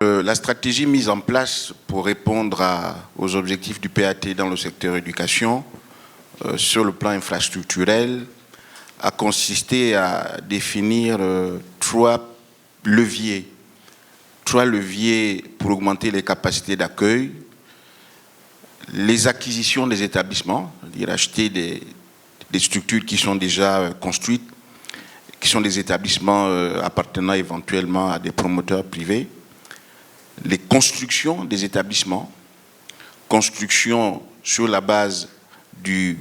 La stratégie mise en place pour répondre aux objectifs du PAT dans le secteur éducation, sur le plan infrastructurel, a consisté à définir trois leviers pour augmenter les capacités d'accueil, les acquisitions des établissements, c'est-à-dire acheter des structures qui sont déjà construites, qui sont des établissements appartenant éventuellement à des promoteurs privés, les constructions des établissements, construction sur la base du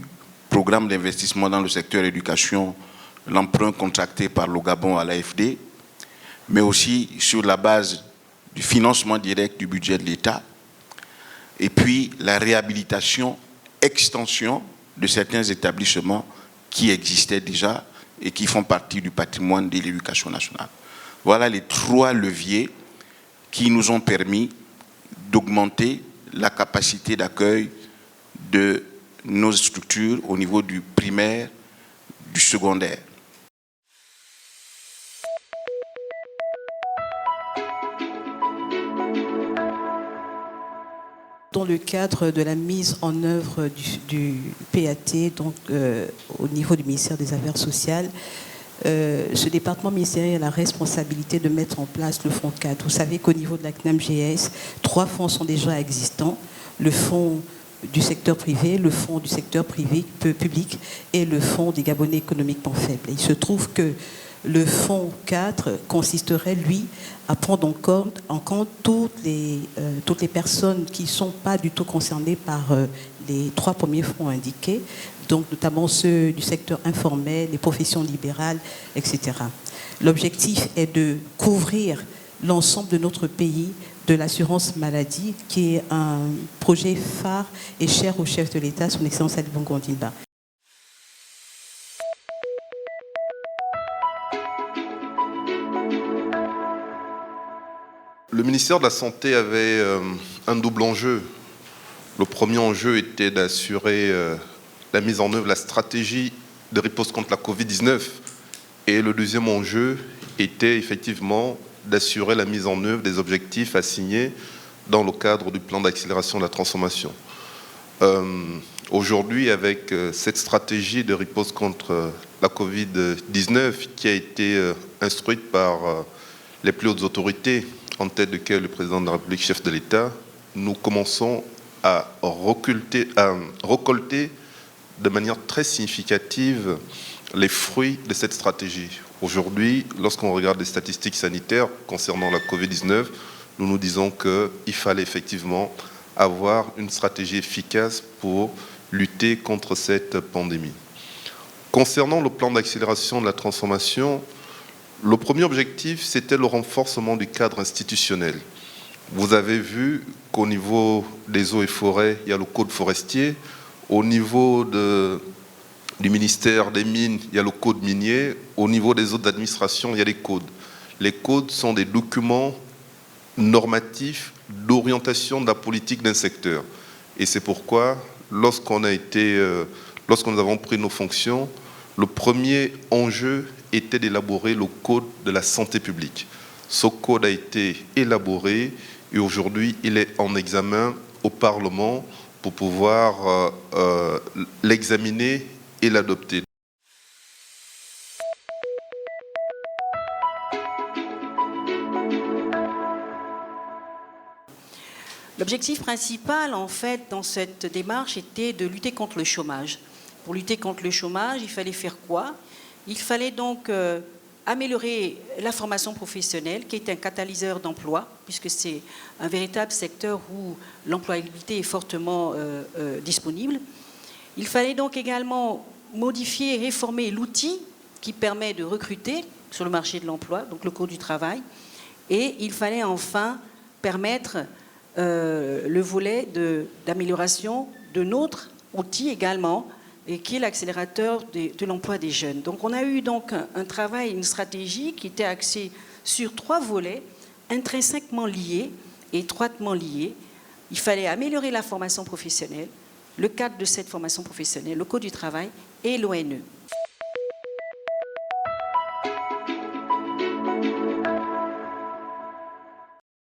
programme d'investissement dans le secteur éducation, l'emprunt contracté par le Gabon à l'AFD, mais aussi sur la base du financement direct du budget de l'État, et puis la réhabilitation, extension de certains établissements qui existaient déjà et qui font partie du patrimoine de l'éducation nationale. Voilà les trois leviers qui nous ont permis d'augmenter la capacité d'accueil de nos structures au niveau du primaire, du secondaire. Dans le cadre de la mise en œuvre du PAT, donc au niveau du ministère des Affaires sociales, ce département ministériel a la responsabilité de mettre en place le fonds 4. Vous savez qu'au niveau de la CNAM-GS, 3 fonds sont déjà existants. Le fonds du secteur privé, le fonds du secteur public et le fonds des Gabonais économiquement faibles. Et il se trouve que le fonds 4 consisterait, lui, à prendre en compte toutes les personnes qui ne sont pas du tout concernées par les 3 premiers fonds indiqués, donc notamment ceux du secteur informel, les professions libérales, etc. L'objectif est de couvrir l'ensemble de notre pays de l'assurance maladie, qui est un projet phare et cher au chef de l'État, son Excellence Ali Bongo Ondimba. Le ministère de la Santé avait un double enjeu. Le premier enjeu était d'assurer la mise en œuvre de la stratégie de riposte contre la Covid-19. Et le deuxième enjeu était effectivement d'assurer la mise en œuvre des objectifs assignés dans le cadre du plan d'accélération de la transformation. Aujourd'hui, avec cette stratégie de riposte contre la Covid-19 qui a été instruite par les plus hautes autorités, en tête de quel le président de la République, chef de l'État, nous commençons à récolter de manière très significative les fruits de cette stratégie. Aujourd'hui, lorsqu'on regarde les statistiques sanitaires concernant la Covid-19, nous nous disons qu'il fallait effectivement avoir une stratégie efficace pour lutter contre cette pandémie. Concernant le plan d'accélération de la transformation, le premier objectif, c'était le renforcement du cadre institutionnel. Vous avez vu qu'au niveau des eaux et forêts, il y a le code forestier. Au niveau du ministère des Mines, il y a le code minier. Au niveau des autres administrations, il y a les codes. Les codes sont des documents normatifs d'orientation de la politique d'un secteur. Et c'est pourquoi, lorsque nous avons pris nos fonctions, le premier enjeu était d'élaborer le code de la santé publique. Ce code a été élaboré et aujourd'hui, il est en examen au Parlement pour pouvoir l'examiner et l'adopter. L'objectif principal, en fait, dans cette démarche était de lutter contre le chômage. Pour lutter contre le chômage, il fallait faire quoi? Il fallait donc améliorer la formation professionnelle, qui est un catalyseur d'emploi, puisque c'est un véritable secteur où l'employabilité est fortement disponible. Il fallait donc également modifier et réformer l'outil qui permet de recruter sur le marché de l'emploi, donc le Code du travail. Et il fallait enfin permettre le volet d'amélioration de notre outil également, et qui est l'accélérateur de l'emploi des jeunes. Donc on a eu donc un travail, une stratégie qui était axée sur 3 volets intrinsèquement liés et étroitement liés. Il fallait améliorer la formation professionnelle, le cadre de cette formation professionnelle, le Code du travail et l'ONE.